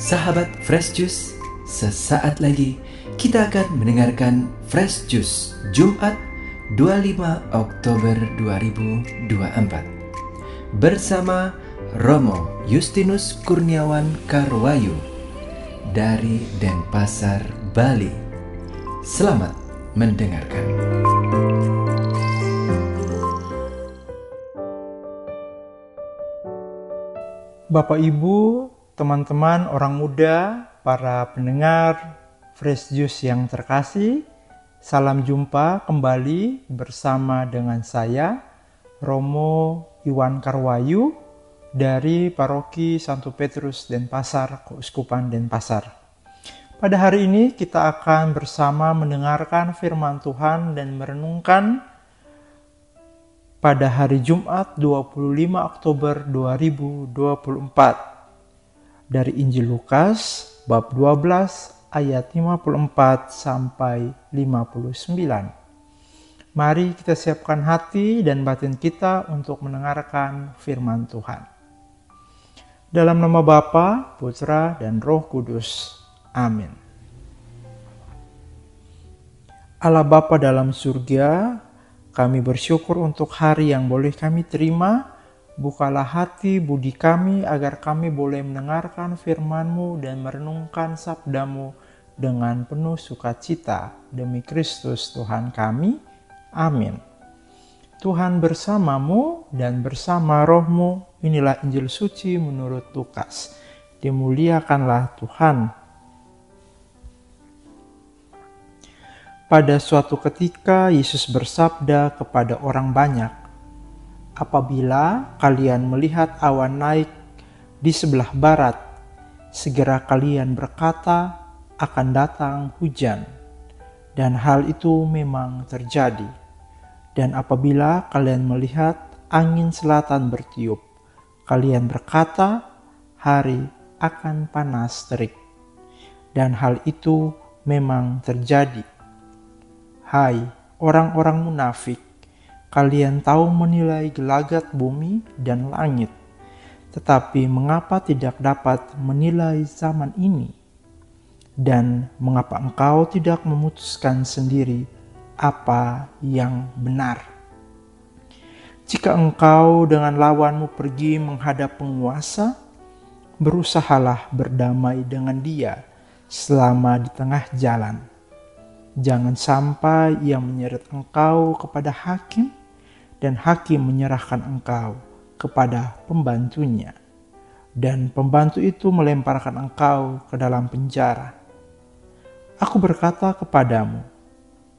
Sahabat Fresh Juice, sesaat lagi kita akan mendengarkan Fresh Juice Jumat 25 Oktober 2024 bersama Romo Justinus Kurniawan Karwayu dari Denpasar, Bali. Selamat mendengarkan. Bapak Ibu, teman-teman, orang muda, para pendengar Fresh Juice yang terkasih, salam jumpa kembali bersama dengan saya, Romo Iwan Karwayu dari Paroki Santo Petrus Denpasar, Keuskupan Denpasar. Pada hari ini kita akan bersama mendengarkan firman Tuhan dan merenungkan pada hari Jumat 25 Oktober 2024 dari Injil Lukas bab 12 ayat 54 sampai 59. Mari kita siapkan hati dan batin kita untuk mendengarkan firman Tuhan. Dalam nama Bapa, Putra, dan Roh Kudus. Amin. Allah Bapa dalam surga, kami bersyukur untuk hari yang boleh kami terima. Bukalah hati budi kami agar kami boleh mendengarkan firman-Mu dan merenungkan sabda-Mu dengan penuh sukacita. Demi Kristus Tuhan kami. Amin. Tuhan bersamamu dan bersama roh-Mu. Inilah Injil suci menurut Lukas. Dimuliakanlah Tuhan. Pada suatu ketika Yesus bersabda kepada orang banyak, "Apabila kalian melihat awan naik di sebelah barat, segera kalian berkata, akan datang hujan." Dan hal itu memang terjadi. Dan apabila kalian melihat angin selatan bertiup, kalian berkata, hari akan panas terik. Dan hal itu memang terjadi. Hai orang-orang munafik, kalian tahu menilai gelagat bumi dan langit, tetapi mengapa tidak dapat menilai zaman ini? Dan mengapa engkau tidak memutuskan sendiri apa yang benar? Jika engkau dengan lawanmu pergi menghadap penguasa, berusahalah berdamai dengan dia selama di tengah jalan. Jangan sampai ia menyeret engkau kepada hakim, dan hakim menyerahkan engkau kepada pembantunya, dan pembantu itu melemparkan engkau ke dalam penjara. Aku berkata kepadamu,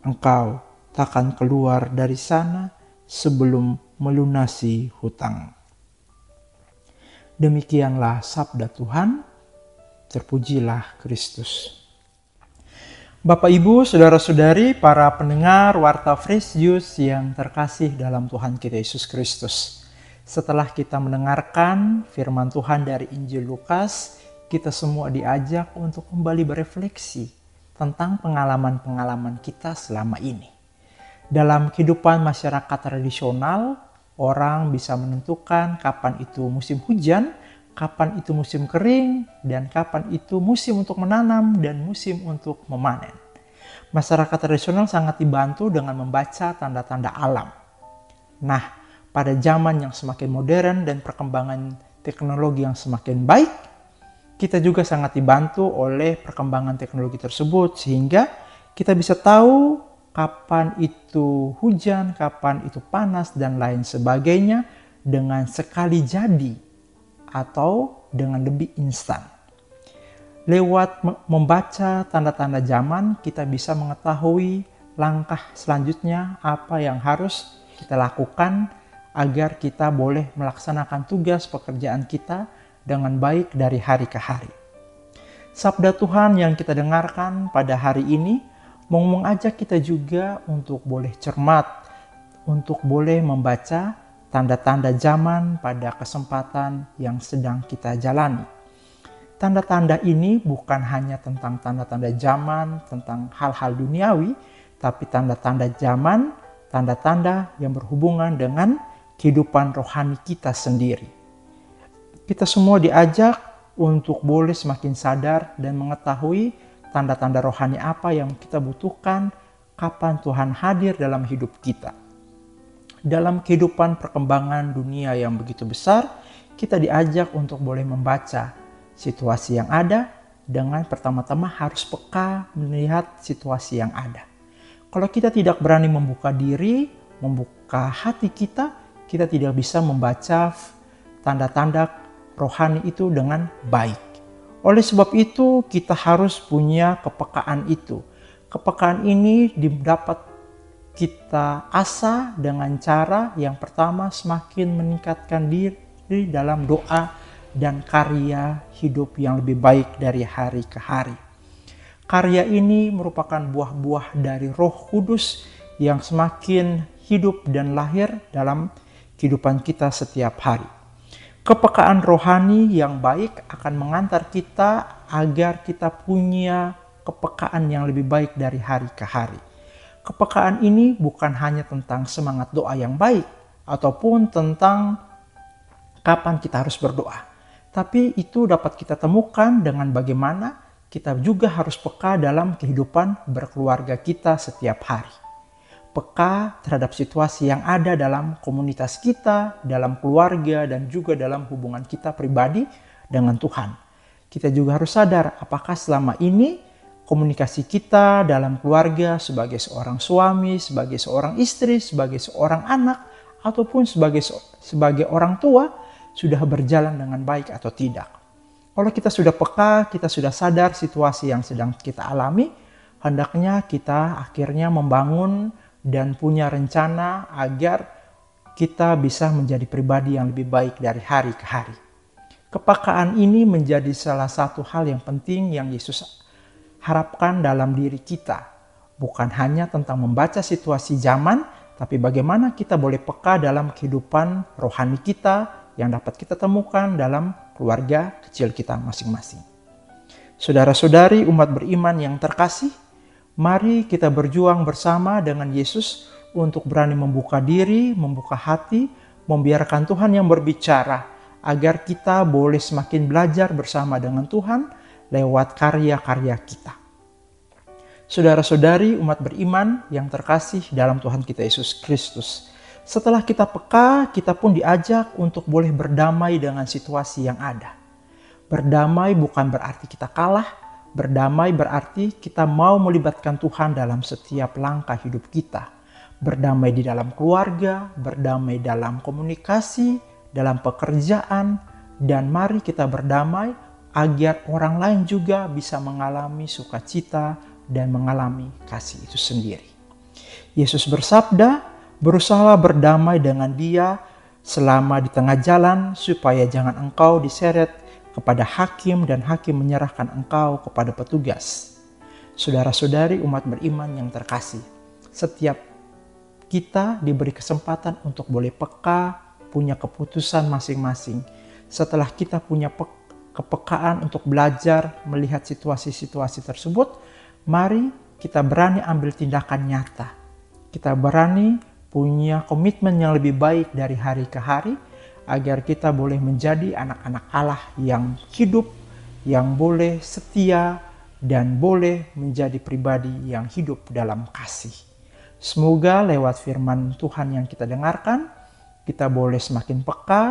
engkau takkan keluar dari sana sebelum melunasi hutang. Demikianlah sabda Tuhan. Terpujilah Kristus. Bapak, Ibu, Saudara-saudari, para pendengar Warta Fresh Juice yang terkasih dalam Tuhan kita Yesus Kristus. Setelah kita mendengarkan firman Tuhan dari Injil Lukas, kita semua diajak untuk kembali berefleksi tentang pengalaman-pengalaman kita selama ini. Dalam kehidupan masyarakat tradisional, orang bisa menentukan kapan itu musim hujan, kapan itu musim kering, dan kapan itu musim untuk menanam dan musim untuk memanen. Masyarakat tradisional sangat dibantu dengan membaca tanda-tanda alam. Nah, pada zaman yang semakin modern dan perkembangan teknologi yang semakin baik, kita juga sangat dibantu oleh perkembangan teknologi tersebut, sehingga kita bisa tahu kapan itu hujan, kapan itu panas, dan lain sebagainya dengan sekali jadi atau dengan lebih instan. Lewat membaca tanda-tanda zaman, kita bisa mengetahui langkah selanjutnya apa yang harus kita lakukan agar kita boleh melaksanakan tugas pekerjaan kita dengan baik dari hari ke hari. Sabda Tuhan yang kita dengarkan pada hari ini mau mengajak kita juga untuk boleh cermat, untuk boleh membaca tanda-tanda zaman pada kesempatan yang sedang kita jalani. Tanda-tanda ini bukan hanya tentang tanda-tanda zaman, tentang hal-hal duniawi, tapi tanda-tanda zaman, tanda-tanda yang berhubungan dengan kehidupan rohani kita sendiri. Kita semua diajak untuk boleh semakin sadar dan mengetahui tanda-tanda rohani apa yang kita butuhkan, kapan Tuhan hadir dalam hidup kita. Dalam kehidupan perkembangan dunia yang begitu besar, kita diajak untuk boleh membaca situasi yang ada dengan pertama-tama harus peka melihat situasi yang ada. Kalau kita tidak berani membuka diri, membuka hati kita tidak bisa membaca tanda-tanda rohani itu dengan baik. Oleh sebab itu, kita harus punya kepekaan itu. Kepekaan ini dapat kita asah dengan cara yang pertama semakin meningkatkan diri dalam doa dan karya hidup yang lebih baik dari hari ke hari. Karya ini merupakan buah-buah dari Roh Kudus yang semakin hidup dan lahir dalam kehidupan kita setiap hari. Kepekaan rohani yang baik akan mengantar kita agar kita punya kepekaan yang lebih baik dari hari ke hari. Kepekaan ini bukan hanya tentang semangat doa yang baik ataupun tentang kapan kita harus berdoa. Tapi itu dapat kita temukan dengan bagaimana kita juga harus peka dalam kehidupan berkeluarga kita setiap hari. Peka terhadap situasi yang ada dalam komunitas kita, dalam keluarga, dan juga dalam hubungan kita pribadi dengan Tuhan. Kita juga harus sadar apakah selama ini komunikasi kita dalam keluarga sebagai seorang suami, sebagai seorang istri, sebagai seorang anak, ataupun sebagai orang tua sudah berjalan dengan baik atau tidak. Kalau kita sudah peka, kita sudah sadar situasi yang sedang kita alami, hendaknya kita akhirnya membangun dan punya rencana agar kita bisa menjadi pribadi yang lebih baik dari hari ke hari. Kepekaan ini menjadi salah satu hal yang penting yang Yesus harapkan dalam diri kita. Bukan hanya tentang membaca situasi zaman, tapi bagaimana kita boleh peka dalam kehidupan rohani kita yang dapat kita temukan dalam keluarga kecil kita masing-masing. Saudara-saudari umat beriman yang terkasih, mari kita berjuang bersama dengan Yesus untuk berani membuka diri, membuka hati, membiarkan Tuhan yang berbicara agar kita boleh semakin belajar bersama dengan Tuhan lewat karya-karya kita. Saudara-saudari umat beriman yang terkasih dalam Tuhan kita Yesus Kristus, setelah kita peka, kita pun diajak untuk boleh berdamai dengan situasi yang ada. Berdamai bukan berarti kita kalah, berdamai berarti kita mau melibatkan Tuhan dalam setiap langkah hidup kita. Berdamai di dalam keluarga, berdamai dalam komunikasi, dalam pekerjaan, dan mari kita berdamai agar orang lain juga bisa mengalami sukacita dan mengalami kasih itu sendiri. Yesus bersabda, berusahalah berdamai dengan dia selama di tengah jalan supaya jangan engkau diseret kepada hakim dan hakim menyerahkan engkau kepada petugas. Saudara-saudari umat beriman yang terkasih, setiap kita diberi kesempatan untuk boleh peka, punya keputusan masing-masing. Setelah kita punya kepekaan untuk belajar melihat situasi-situasi tersebut, mari kita berani ambil tindakan nyata. Kita berani punya komitmen yang lebih baik dari hari ke hari, agar kita boleh menjadi anak-anak Allah yang hidup, yang boleh setia, dan boleh menjadi pribadi yang hidup dalam kasih. Semoga lewat firman Tuhan yang kita dengarkan, kita boleh semakin peka,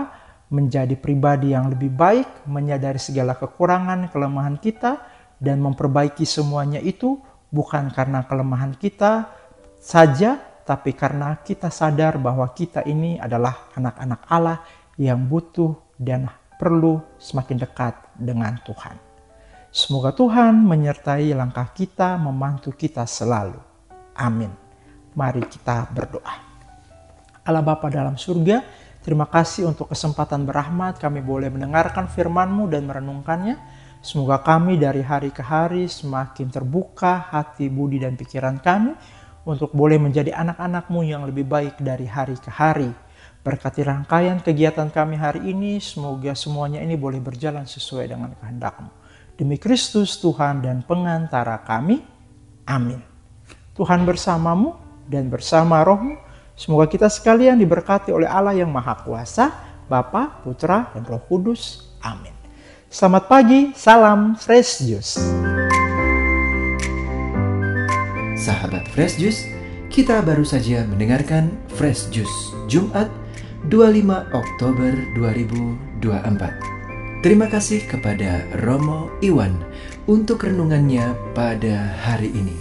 menjadi pribadi yang lebih baik, menyadari segala kekurangan, kelemahan kita, dan memperbaiki semuanya itu bukan karena kelemahan kita saja, tapi karena kita sadar bahwa kita ini adalah anak-anak Allah yang butuh dan perlu semakin dekat dengan Tuhan. Semoga Tuhan menyertai langkah kita, membantu kita selalu. Amin. Mari kita berdoa. Allah Bapa dalam surga, terima kasih untuk kesempatan berahmat kami boleh mendengarkan firman-Mu dan merenungkannya. Semoga kami dari hari ke hari semakin terbuka hati, budi, dan pikiran kami untuk boleh menjadi anak-anak-Mu yang lebih baik dari hari ke hari. Berkati rangkaian kegiatan kami hari ini, semoga semuanya ini boleh berjalan sesuai dengan kehendak-Mu. Demi Kristus Tuhan dan pengantara kami, amin. Tuhan bersamamu dan bersama Roh-Mu, semoga kita sekalian diberkati oleh Allah yang Maha Kuasa, Bapa, Putra, dan Roh Kudus. Amin. Selamat pagi, salam Fresh Juice. Sahabat Fresh Juice, kita baru saja mendengarkan Fresh Juice Jumat 25 Oktober 2024. Terima kasih kepada Romo Iwan untuk renungannya pada hari ini.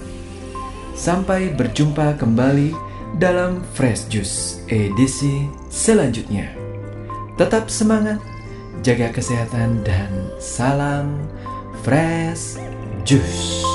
Sampai berjumpa kembali dalam Fresh Juice edisi selanjutnya. Tetap semangat, jaga kesehatan, dan salam Fresh Juice.